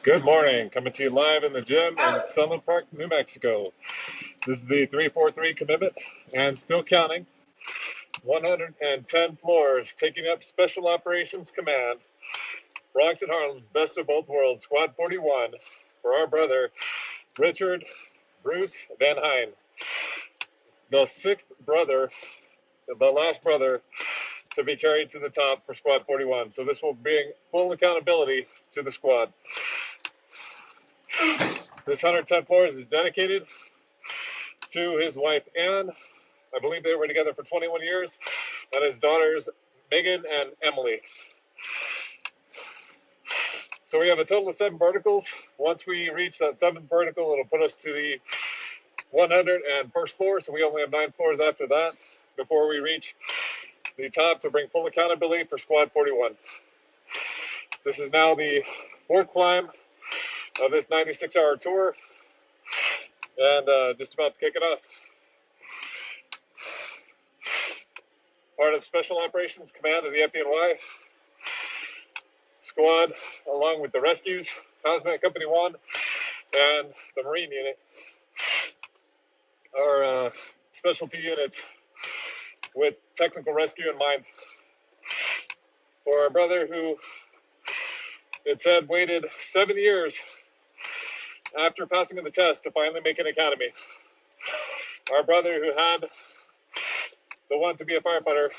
Good morning, coming to you live in the gym in Sunland Park, New Mexico. This is the 343 commitment and still counting. 110 floors, taking up Special Operations Command. Bronx and Harlem's best of both worlds, Squad 41, for our brother, Richard Bruce Van Hine. The sixth brother, the last brother, to be carried to the top for Squad 41. So this will bring full accountability to the squad. This 110 floors is dedicated to his wife, Anne. I believe they were together for 21 years, and his daughters, Megan and Emily. So we have a total of 7 verticals. Once we reach that 7th vertical, it'll put us to the 101st floor, so we only have 9 floors after that before we reach the top to bring full accountability for Squad 41. This is now the 4th climb of this 96-hour tour, and just about to kick it off. Part of Special Operations Command of the FDNY squad, along with the rescues, Hazmat Company 1, and the Marine unit, are specialty units with technical rescue in mind. For our brother who, it said, waited 7 years after passing the test to finally make an academy. Our brother who had the want to be a firefighter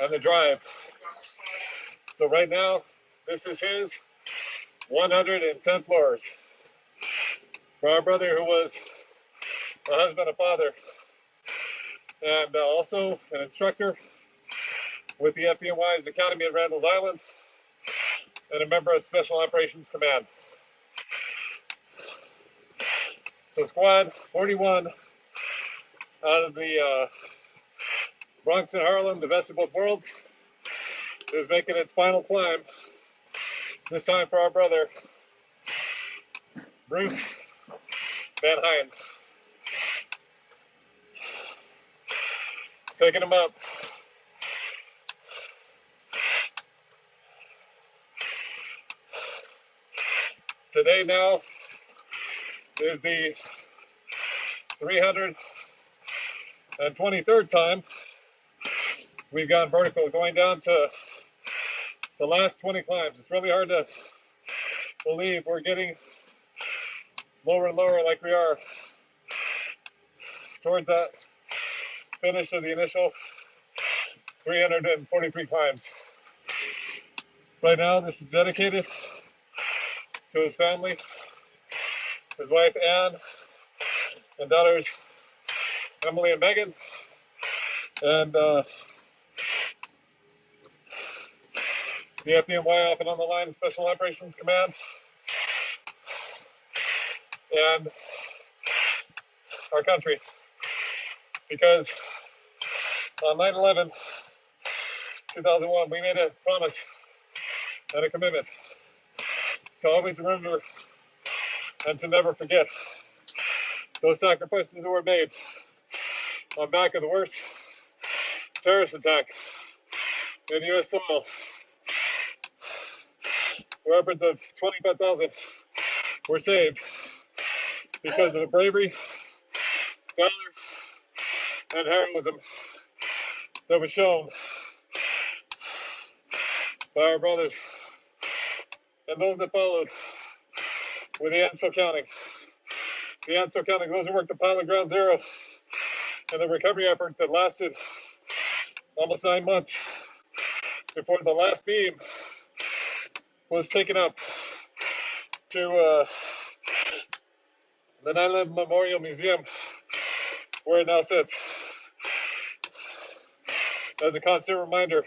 and the drive. So right now, this is his 110 floors. For our brother who was a husband, a father, and also an instructor with the FDNY's Academy at Randall's Island, and a member of Special Operations Command. So Squad 41 out of the Bronx and Harlem, the best of both worlds, is making its final climb, this time for our brother, Bruce Van Hine. Taking him up. Today now is the 323rd time we've gone vertical, going down to the last 20 climbs. It's really hard to believe we're getting lower and lower like we are towards that finish of the initial 343 climbs. Right now, this is dedicated to his family, his wife Anne, and daughters Emily and Megan, and the FDNY off and on the line, Special Operations Command, and our country. Because on 9/11, 2001, we made a promise and a commitment to always remember and to never forget those sacrifices that were made on back of the worst terrorist attack in U.S. soil, where upwards of 25,000 were saved because of the bravery, valor, and heroism that was shown by our brothers and those that followed, with the end still counting. The end still counting, those who worked the pilot ground zero and the recovery effort that lasted almost 9 months before the last beam was taken up to the 9/11 Memorial Museum, where it now sits, as a constant reminder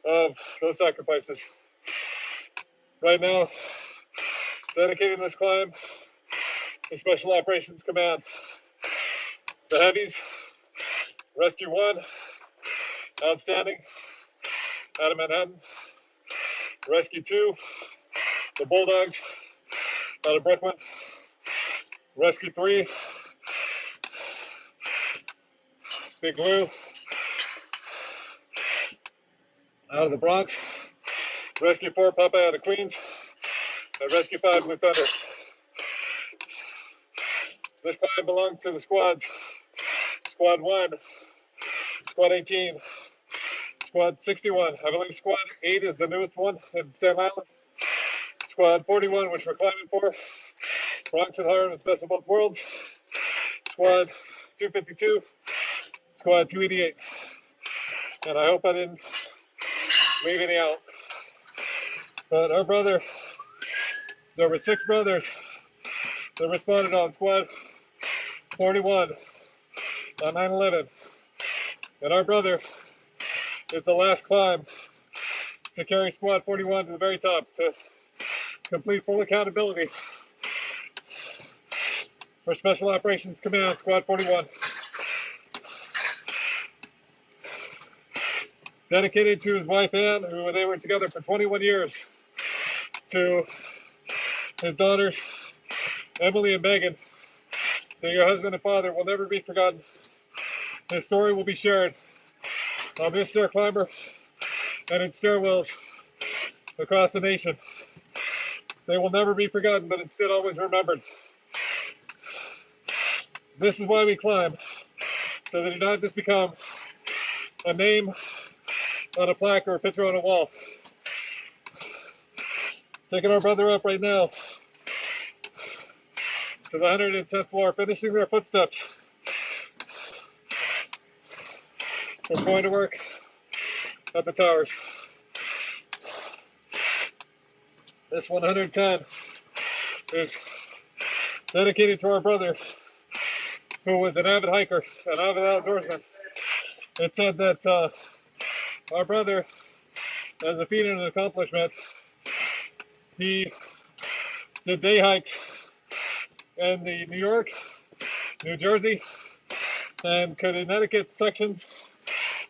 of those sacrifices. Right now, dedicating this climb to Special Operations Command. The Heavies, Rescue 1, outstanding, out of Manhattan. Rescue 2, the Bulldogs, out of Brooklyn. Rescue 3, Big Blue, out of the Bronx. Rescue 4, Papa, out of Queens. at Rescue 5 Blue Thunder. This climb belongs to the squads: Squad 1, Squad 18, Squad 61. I believe Squad 8 is the newest one in Staten Island. Squad 41, which we're climbing for, Bronx and Harlem is best of both worlds. Squad 252, Squad 288. And I hope I didn't leave any out. But our brother, there were 6 brothers that responded on Squad 41 on 9/11. And our brother is the last climb to carry Squad 41 to the very top to complete full accountability for Special Operations Command, Squad 41. Dedicated to his wife Ann, who they were together for 21 years, to his daughters Emily and Megan, to your husband and father, will never be forgotten. His story will be shared on this stair climber and in stairwells across the nation. They will never be forgotten, but instead always remembered. This is why we climb, so they do not just become a name on a plaque or a picture on a wall. Taking our brother up right now to the 110th floor, finishing their footsteps. We're going to work at the towers. This 110 is dedicated to our brother, who was an avid hiker, an avid outdoorsman. It said that our brother, as a feat and an accomplishment, he did day hikes in the New York, New Jersey, and Connecticut sections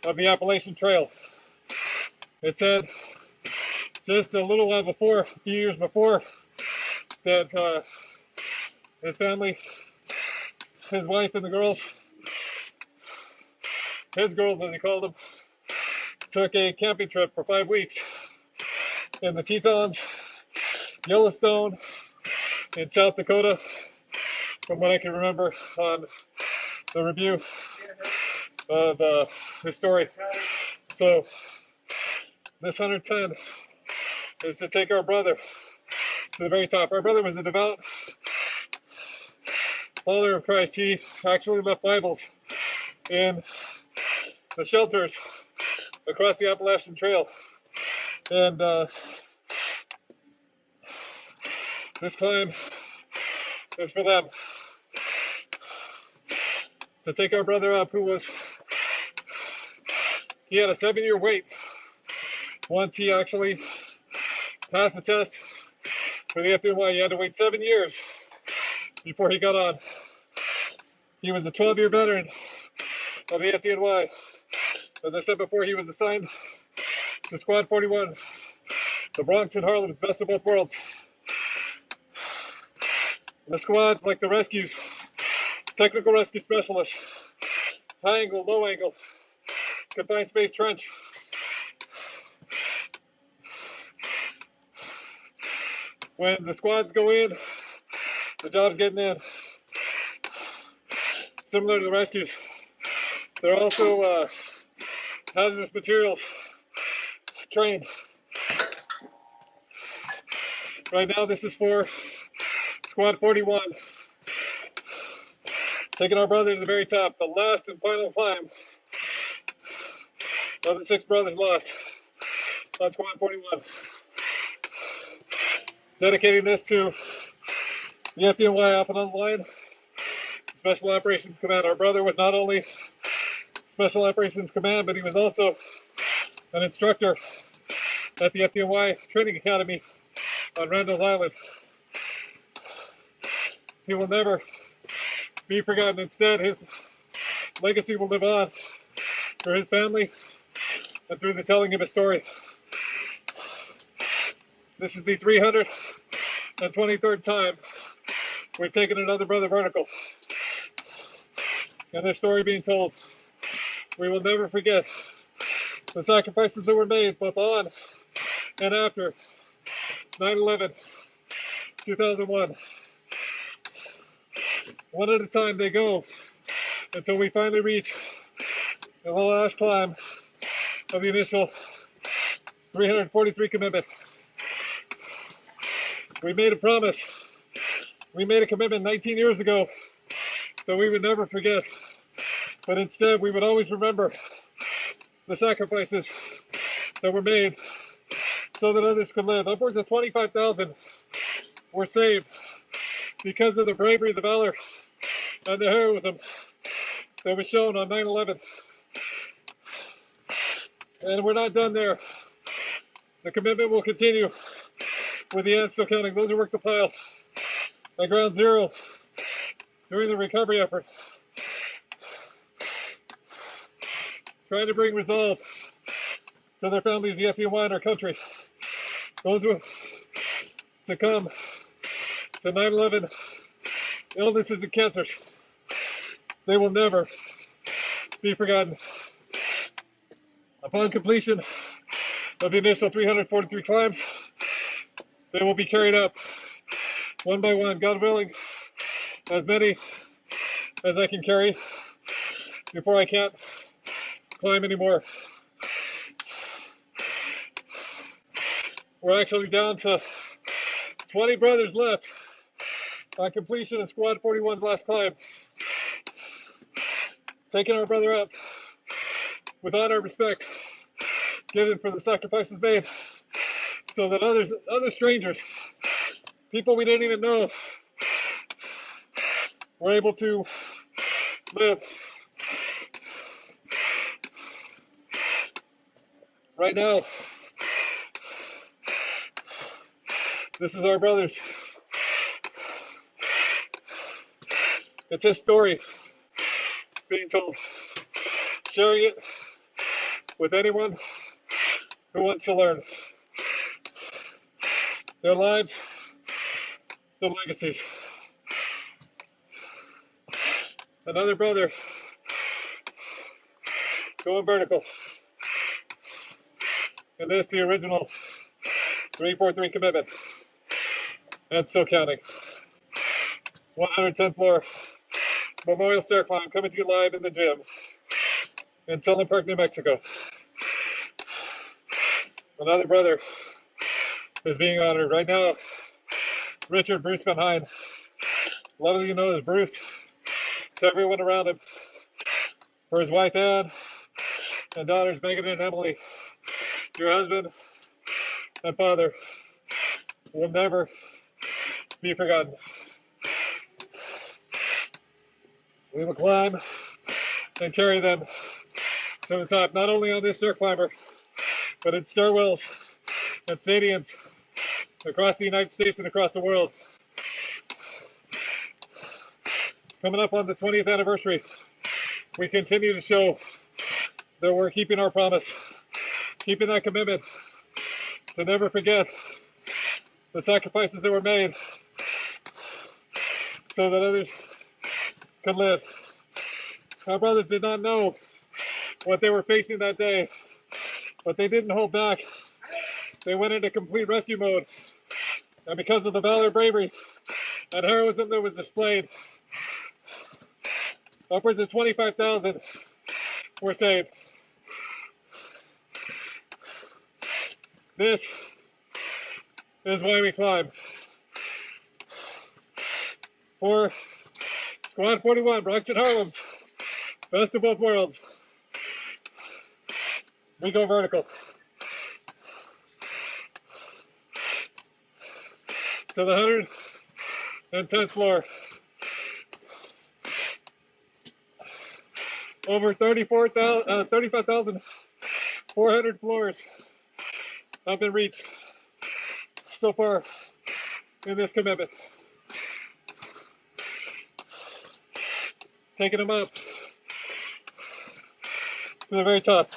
of the Appalachian Trail. It said just a little while before, a few years before, that his family, his wife and the girls, his girls as he called them, took a camping trip for 5 weeks in the Tetons, Yellowstone, in South Dakota, from what I can remember on the review of his story. So this 110 is to take our brother to the very top. Our brother was a devout follower of Christ. He actually left Bibles in the shelters across the Appalachian Trail. And this climb is for them. To take our brother up, he had a 7-year wait. Once he actually passed the test for the FDNY, he had to wait 7 years before he got on. He was a 12-year veteran of the FDNY. As I said before, he was assigned to Squad 41, the Bronx and Harlem's best of both worlds. The squads, like the rescues, technical rescue specialists, high angle, low angle, confined space trench, when the squads go in, the job's getting in. Similar to the rescues, they're also hazardous materials trained. Right now, this is for Squad 41, taking our brother to the very top, the last and final climb of the 6 brothers lost on Squad 41. Dedicating this to the FDNY up and on the line, Special Operations Command. Our brother was not only Special Operations Command, but he was also an instructor at the FDNY Training Academy on Randall's Island. He will never be forgotten. Instead, his legacy will live on for his family and through the telling of his story. This is the 323rd time we've taken another brother vertical, and their story being told. We will never forget the sacrifices that were made both on and after 9/11 2001. One at a time they go until we finally reach the last climb of the initial 343 commitment. We made a promise. We made a commitment 19 years ago that we would never forget, but instead we would always remember the sacrifices that were made so that others could live. Upwards of 25,000 were saved because of the bravery, the valor, and the heroism that was shown on 9/11. And we're not done there. The commitment will continue with the ants still counting. Those who work the pile at ground zero during the recovery effort, trying to bring resolve to their families, the FDNY, and our country. Those who succumb to 9/11 illnesses and cancers, they will never be forgotten. Upon completion of the initial 343 climbs, they will be carried up one by one, God willing, as many as I can carry before I can't climb anymore. We're actually down to 20 brothers left on completion of Squad 41's last climb. Taking our brother up with honor and respect given for the sacrifices made so that other strangers, people we didn't even know, were able to live. Right now, this is our brother's. It's his story being told. Sharing it with anyone who wants to learn. Their lives, their legacies. Another brother going vertical. And this is the original 343 commitment. And still counting. 110th floor Memorial Stair Climb coming to you live in the gym in Sunland Park, New Mexico. Another brother is being honored right now. Richard Bruce Van Hine, lovingly known as Bruce to everyone around him. For his wife Ann and daughters Megan and Emily, your husband and father will never be forgotten. We will climb and carry them to the top, not only on this stair climber, but in stairwells and stadiums across the United States and across the world. Coming up on the 20th anniversary, we continue to show that we're keeping our promise, keeping that commitment to never forget the sacrifices that were made so that others could live. Our brothers did not know what they were facing that day, but they didn't hold back. They went into complete rescue mode. And because of the valor, bravery, and heroism that was displayed, upwards of 25,000 were saved. This is why we climb. For Squad 41, Bronx and Harlem's best of both worlds, we go vertical. To the 110th floor. Over 35,400 floors have been reached so far in this commitment. Taking them up to the very top.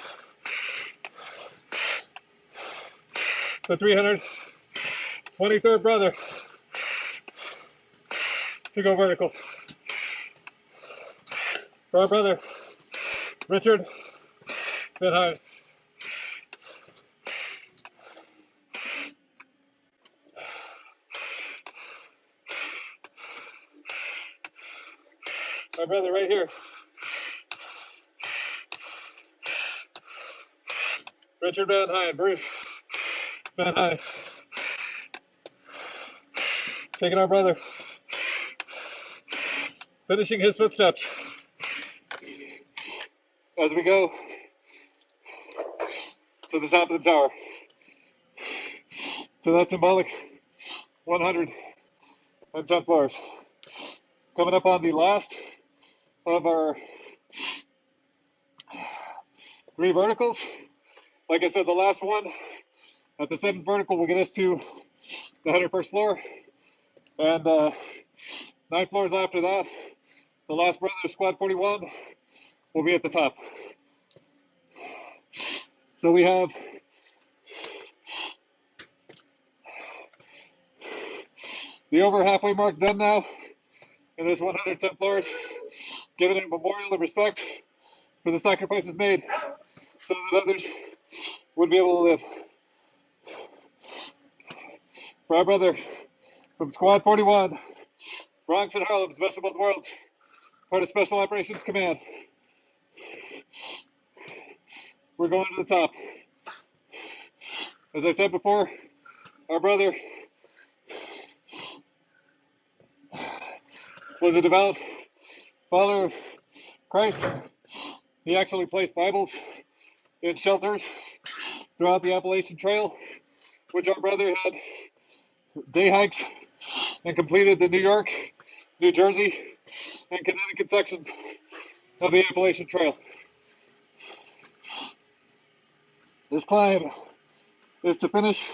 The 323rd brother to go vertical. For our brother, Richard Van Hine. My brother right here. Richard Van Hine, Bruce Van Hine. Taking our brother. Finishing his footsteps. As we go to the top of the tower. To that symbolic 110 floors. Coming up on the last of our 3 verticals. Like I said, the last one at the 7th vertical will get us to the 101st floor. And 9 floors after that, the last brother of Squad 41 will be at the top. So we have the over halfway mark done now in this 110 floors, giving it a memorial of respect for the sacrifices made so that others would be able to live. For our brother from Squad 41, Bronx and Harlem's best of both worlds, part of Special Operations Command. We're going to the top. As I said before, our brother was a devout follower of Christ. He actually placed Bibles in shelters throughout the Appalachian Trail, which our brother had day hikes and completed the New York, New Jersey, and Connecticut sections of the Appalachian Trail. This climb is to finish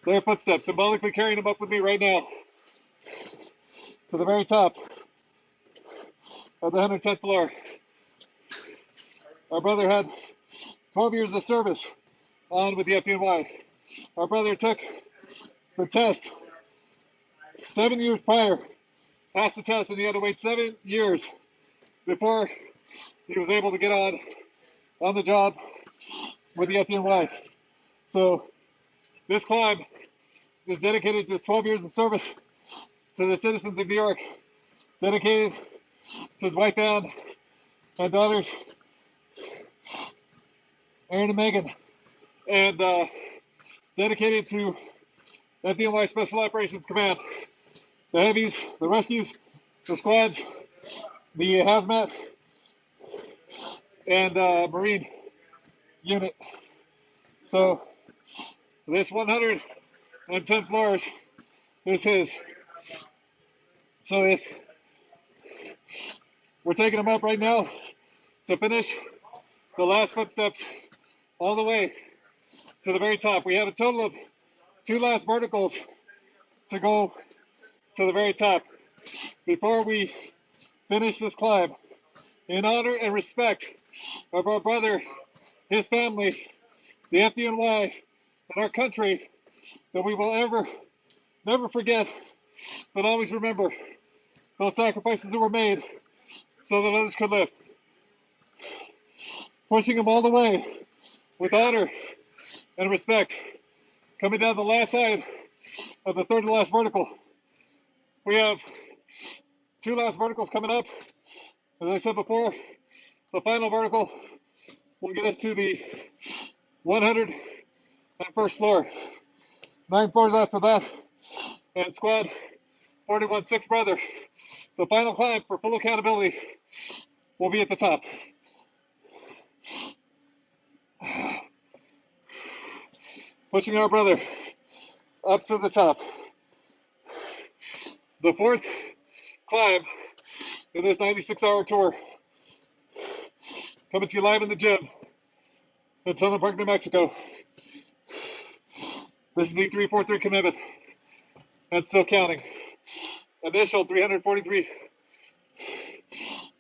their footsteps, symbolically carrying them up with me right now to the very top of the 110th floor. Our brother had 12 years of service on with the FDNY. Our brother took the test 7 years prior, passed the test, and he had to wait 7 years before he was able to get on the job with the FDNY. So this climb is dedicated to his 12 years of service to the citizens of New York, dedicated to his wife Ann and daughters Aaron and Megan, and dedicated to FDNY Special Operations Command, the heavies, the rescues, the squads, the hazmat, and Marine unit. So this 110 floors is his. So if we're taking him up right now to finish the last footsteps all the way to the very top. We have a total of 2 last verticals to go to the very top. Before we finish this climb, in honor and respect of our brother, his family, the FDNY, and our country, that we will never forget, but always remember those sacrifices that were made so that others could live. Pushing them all the way with honor and respect. Coming down the last side of the 3rd to last vertical. We have 2 last verticals coming up. As I said before, the final vertical will get us to the 101st floor. 9 floors after that, and Squad 41 6th brother. The final climb for full accountability will be at the top. Pushing our brother up to the top. The 4th climb in this 96-hour tour. Coming to you live in the gym in Southern Park, New Mexico. This is the 343 commitment, and still counting. Initial 343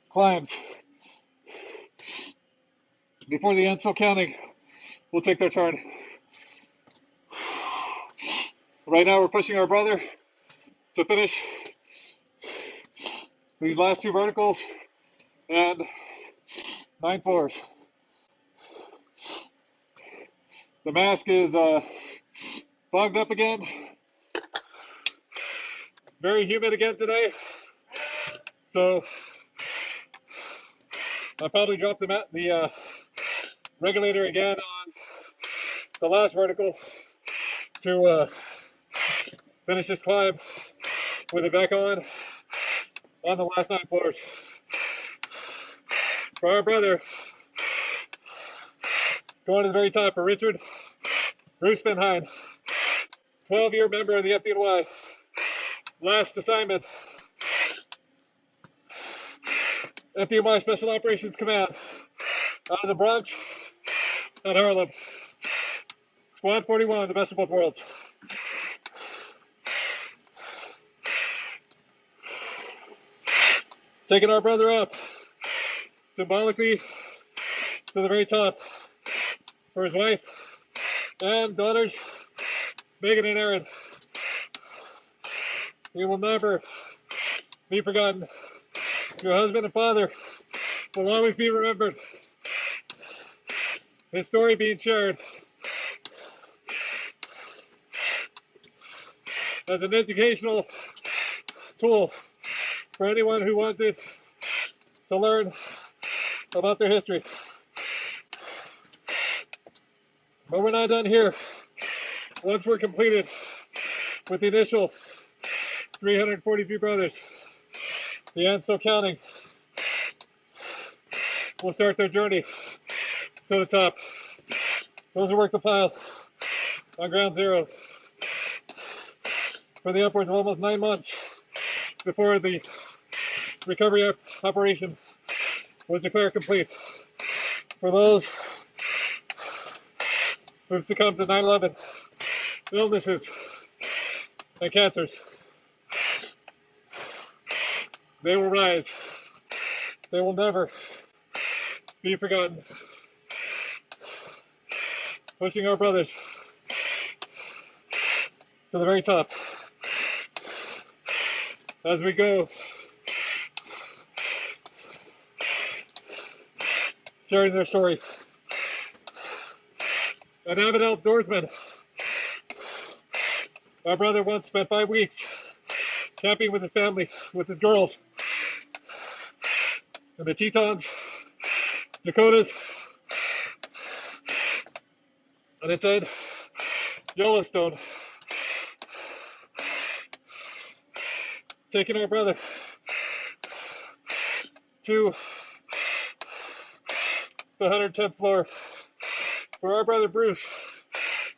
climbs. Before the end, still counting, we'll take their turn. Right now, we're pushing our brother to finish these last 2 verticals and 9 floors. The mask is fogged up again. Very humid again today. So I probably dropped the regulator again on the last vertical to finish this climb with it back on the last 9 floors. For our brother, going to the very top for Richard Bruce Van Hine, 12-year member of the FDNY. Last assignment, FDNY Special Operations Command, out of the Bronx and Harlem. Squad 41, the best of both worlds. Taking our brother up, symbolically, to the very top, for his wife and daughters, Megan and Aaron. He will never be forgotten. Your husband and father will always be remembered. His story being shared as an educational tool for anyone who wanted to learn about their history. But we're not done here. Once we're completed with the initial 343 brothers, the ants still counting, will start their journey to the top. Those who work the pile on ground zero for the upwards of almost 9 months before the recovery operation was declared complete. For those who've succumbed to 9/11 illnesses and cancers, they will rise. They will never be forgotten. Pushing our brothers to the very top as we go, sharing their story. An avid outdoorsman, our brother once spent 5 weeks camping with his family, with his girls, in the Tetons, Dakotas, and it said Yellowstone. Taking our brother to the 110th floor for our brother Bruce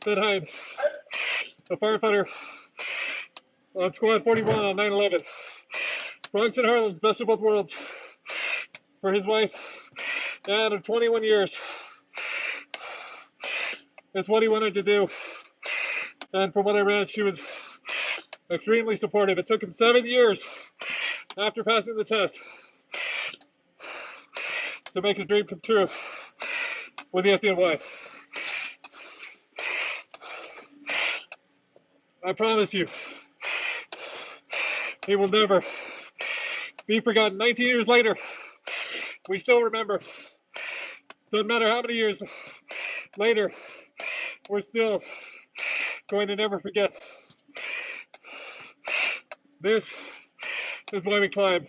Van Hine, a firefighter on Squad 41 on 9/11. Bronx and Harlem's best of both worlds for his wife, and of 21 years. It's what he wanted to do, and from what I read, she was extremely supportive. It took him 7 years after passing the test to make his dream come true with the FDNY. I promise you, he will never be forgotten. 19 years later, we still remember. Doesn't matter how many years later, we're still going to never forget. This is why we climb.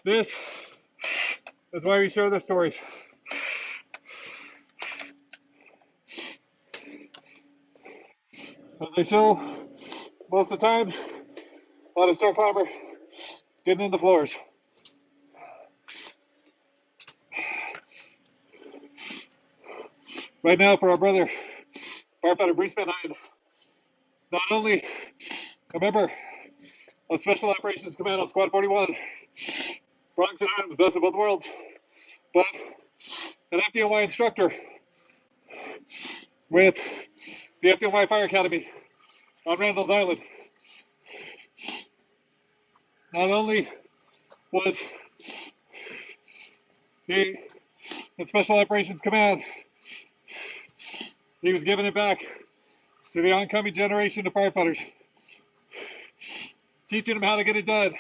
This is why we share the stories. As I show most of the times on a star climber getting in the floors. Right now, for our brother, firefighter Bruce Van Hine, not only a member of Special Operations Command on Squad 41, Bronx and Harlem, the best of both worlds, but an FDNY instructor with the FDNY Fire Academy on Randall's Island. Not only was he in Special Operations Command, he was giving it back to the oncoming generation of firefighters, teaching them how to get it done.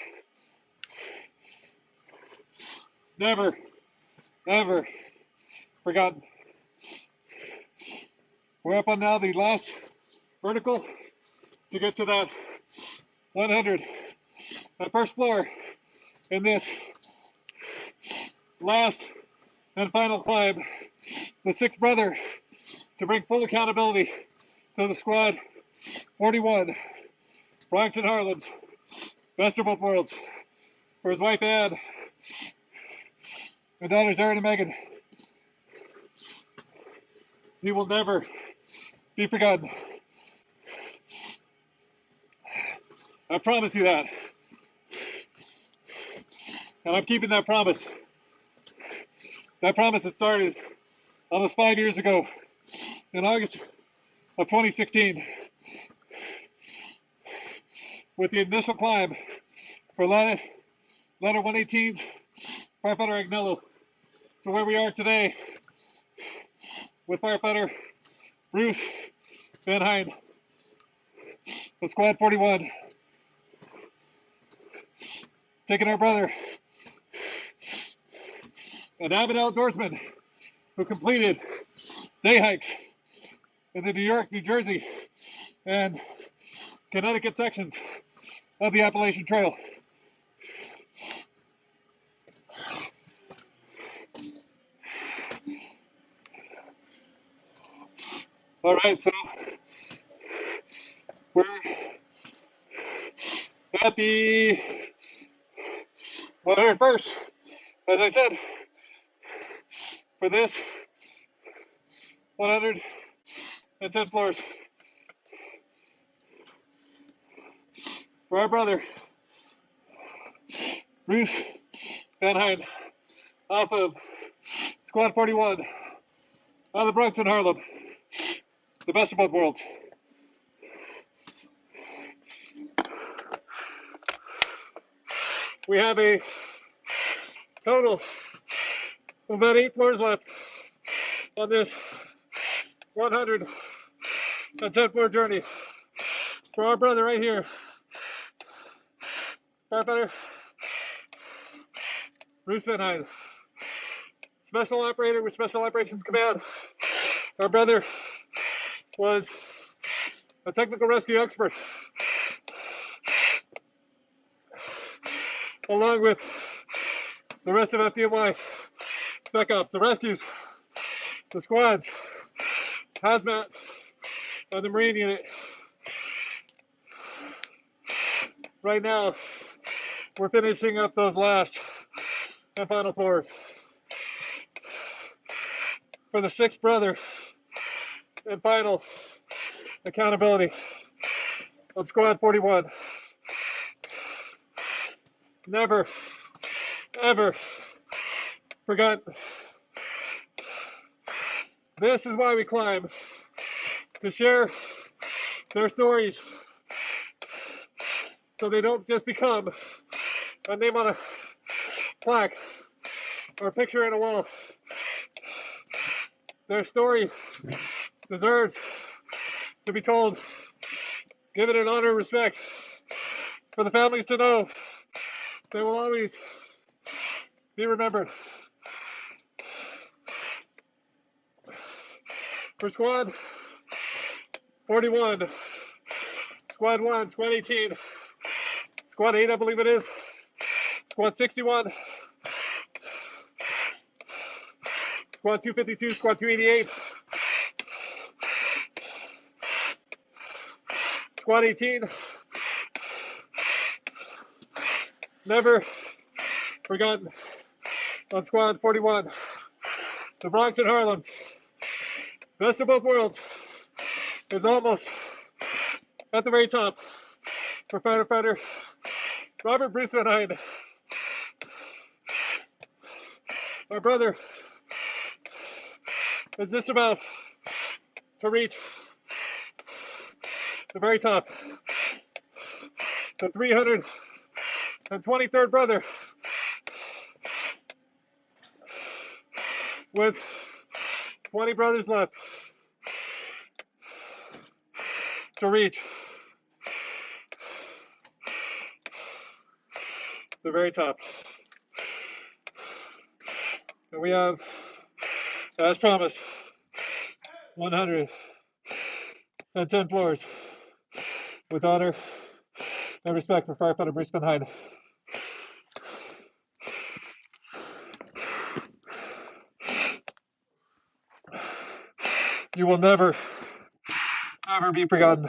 Never, ever forgotten. We're up on now the last vertical to get to that 100, that first floor in this last and final climb, the sixth brother to bring full accountability to the squad 41, Bronx and Harlem's best of both worlds. For his wife Ann and daughters Erin and Megan, he will never be forgotten. I promise you that. And I'm keeping that promise. That promise that started almost 5 years ago in August of 2016 with the initial climb for ladder 118's firefighter Agnello to where we are today with firefighter Bruce Van Hine of Squad 41, taking our brother, an avid outdoorsman who completed day hikes in the New York, New Jersey, and Connecticut sections of the Appalachian Trail. All right, so we're at the 101st, as I said, for this 110 floors. For our brother, Bruce Van Hine, off of Squad 41, out of the Bronx and Harlem, the best of both worlds. We have a total of about 8 floors left on this 110 floor journey. For our brother right here, firefighter Bruce Van Hine, special operator with Special Operations Command. Our brother was a technical rescue expert, along with the rest of FDNY Spec Ops, the rescues, the squads, hazmat, and the Marine unit. Right now, we're finishing up those last and final floors. For the sixth brother and final accountability of Squad 41. Never, ever forgotten. This is why we climb, to share their stories so they don't just become a name on a plaque or a picture on a wall. Their story deserves to be told, given an honor and respect for the families to know they will always be remembered. For Squad 41, Squad 1, Squad 18, Squad 8, I believe it is, Squad 61, Squad 252, Squad 288, Squad 18, never forgotten. On Squad 41, the Bronx and Harlem, best of both worlds, is almost at the very top for firefighter Robert Bruce Van Hine. Our brother is just about to reach the very top. The 323rd brother, with 20 brothers left to reach the very top. And we have, as promised, 110 floors with honor and respect for firefighter Bruce Van Hine. You will never, ever be forgotten.